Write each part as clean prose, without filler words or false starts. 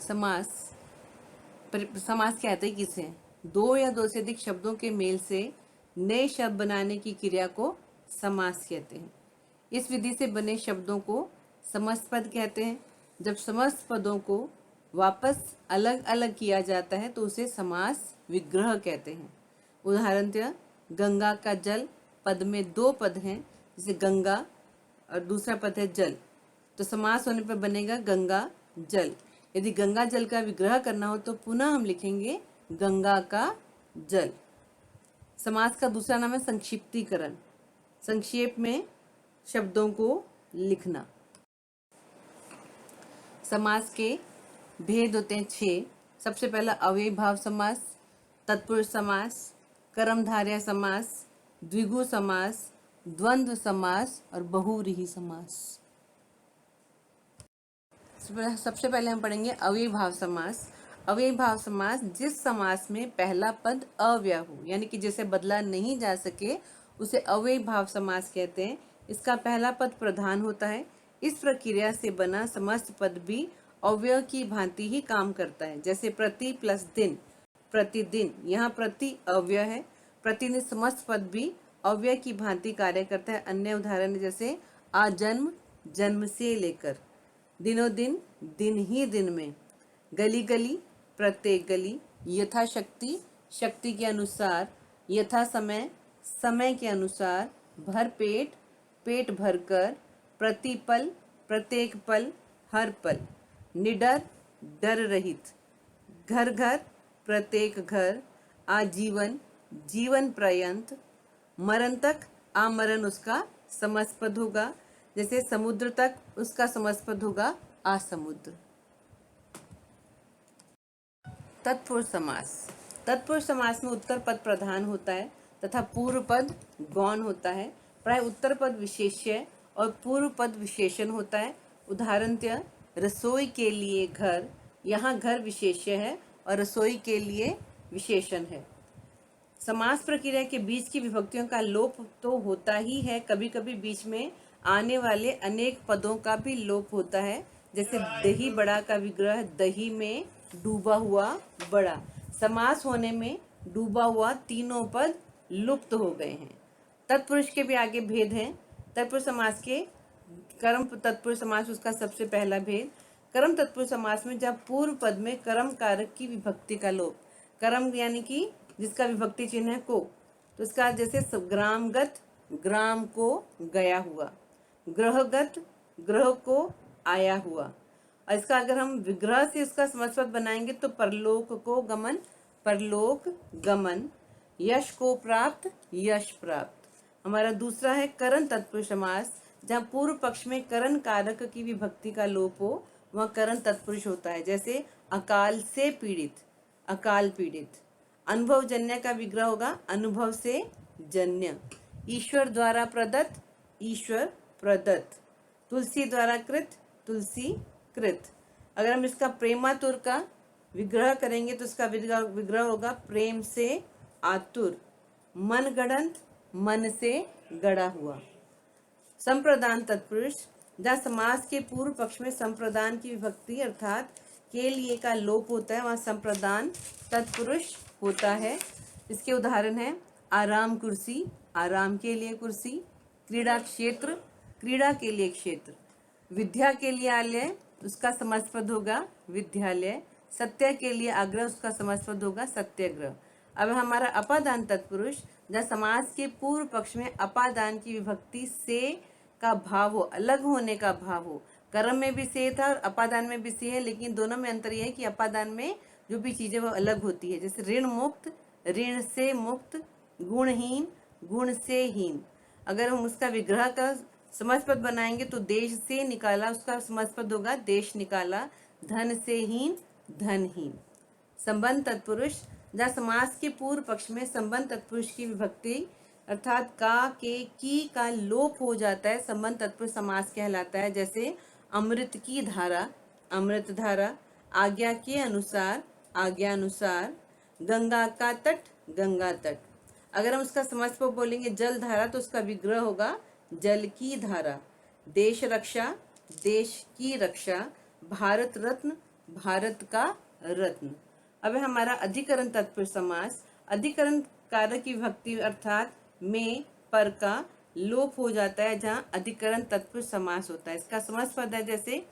समास समास कहते हैं किसे? दो या दो से अधिक शब्दों के मेल से नए शब्द बनाने की क्रिया को समास कहते हैं। इस विधि से बने शब्दों को समस्त पद कहते हैं। जब समस्त पदों को वापस अलग अलग किया जाता है तो उसे समास विग्रह कहते हैं। उदाहरणतः गंगा का जल पद में दो पद हैं, जैसे गंगा और दूसरा पद है जल, तो समास होने पर बनेगा गंगा जल। यदि गंगा जल का विग्रह करना हो तो पुनः हम लिखेंगे गंगा का जल। समास का दूसरा नाम है संक्षिप्तीकरण, संक्षेप में शब्दों को लिखना। समास के भेद होते हैं 6। सबसे पहला अव्ययीभाव समास, तत्पुरुष समास, कर्मधारय समास, द्विगु समास, द्वंद्व समास और बहुव्रीहि समास। सबसे पहले हम पढ़ेंगे अव्ययीभाव समास। अव्ययीभाव समास जिस समास में पहला पद अव्यय हो, यानी कि जिसे बदला नहीं जा सके, उसे अव्ययीभाव समास कहते हैं। इसका पहला पद प्रधान होता है। इस प्रक्रिया से बना समस्त पद भी अव्यय की भांति ही काम करता है। जैसे प्रति प्लस दिन, प्रतिदिन, यहाँ प्रति अव्यय है, प्रतिदिन समस्त पद भी अव्यय की भांति कार्य करता है। अन्य उदाहरण जैसे आजन्म, जन्म से लेकर, दिनों दिन, दिन ही दिन में, गली गली, प्रत्येक गली, यथाशक्ति, शक्ति के अनुसार, यथा समय, समय के अनुसार, भर पेट, पेट भरकर, प्रतिपल, प्रत्येक पल, हर पल, निडर, डर रहित, घर घर, प्रत्येक घर, आजीवन, जीवन पर्यंत, मरण तक, आमरण उसका समस्त पद होगा। जैसे समुद्र तक, उसका समस्त पद होगा आसमुद्र। तत्पुरुष समास। तत्पुरुष समास में उत्तर पद प्रधान होता है तथा पूर्व पद गौण होता है। प्राय उत्तर पद विशेष्य और पूर्व पद विशेषण होता है। उदाहरणतः रसोई के लिए घर, यहाँ घर विशेष्य है और रसोई के लिए विशेषण है। समास प्रक्रिया के बीच की विभक्तियों का लोप तो होता ही है, कभी कभी बीच में आने वाले अनेक पदों का भी लोप होता है। जैसे दही बड़ा का विग्रह दही में डूबा हुआ बड़ा। समास होने में डूबा हुआ तीनों पद लुप्त हो गए हैं। तत्पुरुष के भी आगे भेद हैं। तत्पुरुष समास के कर्म तत्पुरुष समास, उसका सबसे पहला भेद। कर्म तत्पुरुष समास में जब पूर्व पद में कर्म कारक की विभक्ति का लोप, कर्म यानी कि जिसका विभक्ति चिन्ह है को, तो इसका जैसे ग्रामगत, ग्राम को गया हुआ, ग्रहगत, ग्रह को आया हुआ। और इसका अगर हम विग्रह से इसका समस्त पद बनाएंगे तो परलोक को गमन, परलोक गमन, यश को प्राप्त, यश प्राप्त। हमारा दूसरा है करण तत्पुरुष समास, जहाँ पूर्व पक्ष में करण कारक की विभक्ति का लोप हो वह करण तत्पुरुष होता है। जैसे अकाल से पीड़ित, अकाल पीड़ित। अनुभव जन्य का विग्रह होगा अनुभव से जन्य। ईश्वर द्वारा प्रदत्त, ईश्वर प्रदत्त। तुलसी द्वारा कृत, तुलसी कृत। अगर हम इसका प्रेमातुर का विग्रह करेंगे तो इसका विग्रह होगा प्रेम से आतुर। मन गढ़ंत, मन से गढ़ा हुआ। संप्रदान तत्पुरुष, जहाँ समास के पूर्व पक्ष में संप्रदान की विभक्ति अर्थात के लिए का लोप होता है, वहाँ संप्रदान तत्पुरुष होता है। इसके उदाहरण है आराम कुर्सी, आराम के लिए कुर्सी। क्रीड़ा क्षेत्र, क्रीड़ा के लिए क्षेत्र। विद्या के लिए आलय, उसका समस्त पद होगा विद्यालय। सत्य के लिए आग्रह, उसका समस्त पद होगा सत्याग्रह। अब हमारा अपादान तत्पुरुष, जहाँ समास के पूर्व पक्ष में अपादान की विभक्ति से का भाव हो, अलग होने का भाव हो। कर्म में भी से था और अपादान में भी से है, लेकिन दोनों में अंतर यह है कि अपादान में जो भी चीजें वो अलग होती है। जैसे ऋण मुक्त, ऋण से मुक्त। गुणहीन, गुण से हीन। अगर हम उसका विग्रह का समस्त पद बनाएंगे तो देश से निकाला, उसका समस्त पद होगा देश निकाला। धन से हीन, धनहीन। संबंध तत्पुरुष, जहाँ समास के पूर्व पक्ष में संबंध तत्पुरुष की विभक्ति अर्थात का, के, की का लोप हो जाता है, संबंध तत्पुरुष समास कहलाता है। जैसे अमृत की धारा, अमृत धारा। आज्ञा के अनुसार, आज्ञा अनुसार। गंगा का तट, गंगा तट। अगर हम उसका समस्त पद बोलेंगे जल धारा तो उसका विग्रह होगा जल की धारा। देश रक्षा, देश की रक्षा। भारत रत्न, भारत का रत्न। अब है हमारा अधिकरण तत्पुरुष समास। अधिकरण कारक की विभक्ति अर्थात में पर का लोप हो जाता है जहाँ अधिकरण तत्पुरुष समास होता है। इसका समास पद है जैसे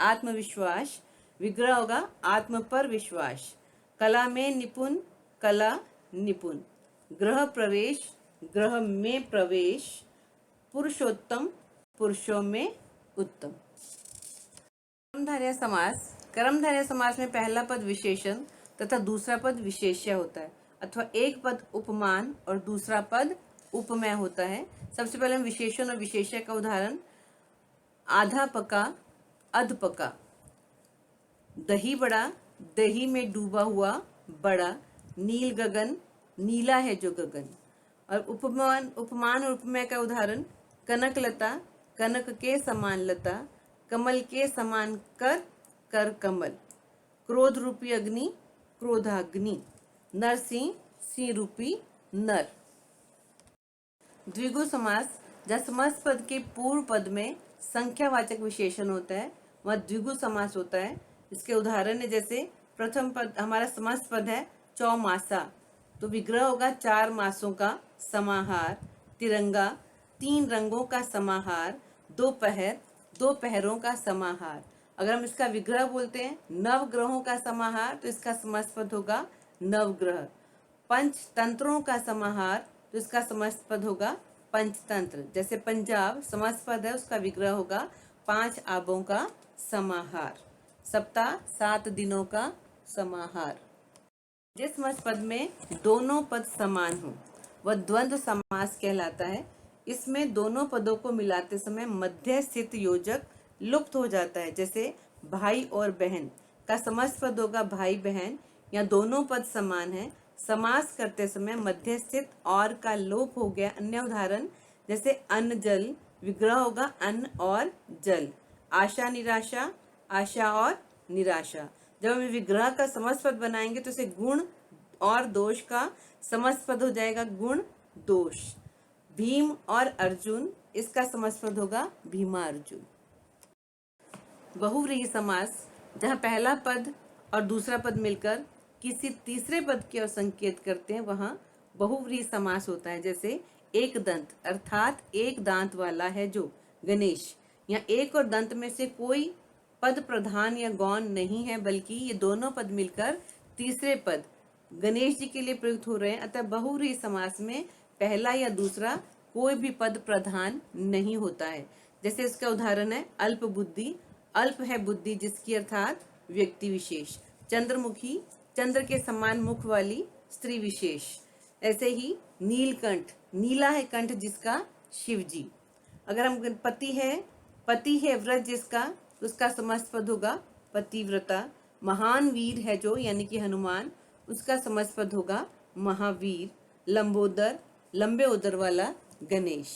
आत्मविश्वास, विग्रह होगा आत्म पर विश्वास। कला में निपुण, कला निपुण। गृह प्रवेश, गृह में प्रवेश। पुरुषोत्तम, पुरुषों में उत्तम। कर्मधारय समास। कर्मधारय समास में पहला पद विशेषण तथा दूसरा पद विशेष्य होता है, अथवा एक पद उपमान और दूसरा पद उपमेय होता है। सबसे पहले हम विशेषण और विशेष्य का उदाहरण, आधा पका, अध पका। दही बड़ा, दही में डूबा हुआ बड़ा। नील गगन, नीला है जो गगन। और उपमान और उपमेय का उदाहरण, कनक लता, कनक के समान लता। कमल के समान कर, कर कमल। क्रोध रूपी अग्नि, क्रोधाग्नि। नरसिंह, सिंह रूपी नर। द्विगु समास, जहाँ समास पद के पूर्व पद में संख्यावाचक विशेषण होता है वह द्विगु समास होता है। इसके उदाहरण है जैसे प्रथम पद हमारा समास पद है चौमासा, तो विग्रह होगा चार मासों का समाहार। तिरंगा, तीन रंगों का समाहार। दोपहर, दो पहरों का समाहार। अगर हम इसका विग्रह बोलते हैं नवग्रहों का समाहार, तो इसका समास पद होगा नवग्रह। पंचतंत्रों का समाहार, तो इसका समास पद होगा पंचतंत्र। जैसे पंजाब समास पद है, उसका विग्रह होगा पांच आबों का समाहार। सप्ताह, सात दिनों का समाहार। जिस समास पद में दोनों पद समान हो वह द्वंद्व समास कहलाता है। इसमें दोनों पदों को मिलाते समय मध्य स्थित योजक लुप्त हो जाता है। जैसे भाई और बहन का समास पद होगा भाई बहन। या दोनों पद समान है, समास करते समय मध्य स्थित और का लोप हो गया। अन्य उदाहरण जैसे अन्न जल, विग्रह होगा अन्न और जल। आशा निराशा, आशा और निराशा। जब हम विग्रह का समास पद बनाएंगे तो इसे गुण और दोष का समास पद हो जाएगा गुण दोष। भीम और अर्जुन, इसका समास पद होगा भीमा अर्जुन। बहुव्रीहि समास, जहाँ पहला पद और दूसरा पद मिलकर किसी तीसरे पद की ओर संकेत करते हैं वहाँ बहुव्रीहि समास होता है। जैसे एक दंत अर्थात एक दांत वाला है जो गणेश। या एक और दंत में से कोई पद प्रधान या गौण नहीं है, बल्कि ये दोनों पद मिलकर तीसरे पद गणेश जी के लिए प्रयुक्त हो रहे हैं। अतः बहुव्रीहि समास में पहला या दूसरा कोई भी पद प्रधान नहीं होता है। जैसे इसका उदाहरण है अल्प बुद्धि, अल्प है बुद्धि जिसकी अर्थात व्यक्ति विशेष। चंद्रमुखी, चंद्र के समान मुख वाली स्त्री विशेष। ऐसे ही नीलकंठ, नीला है कंठ जिसका शिव जी। अगर हम पति है व्रत जिसका, तो उसका समास पद होगा पतिव्रता। महान वीर है जो यानी कि हनुमान, उसका समास पद होगा महावीर। लंबोदर, लंबे उदर वाला गणेश।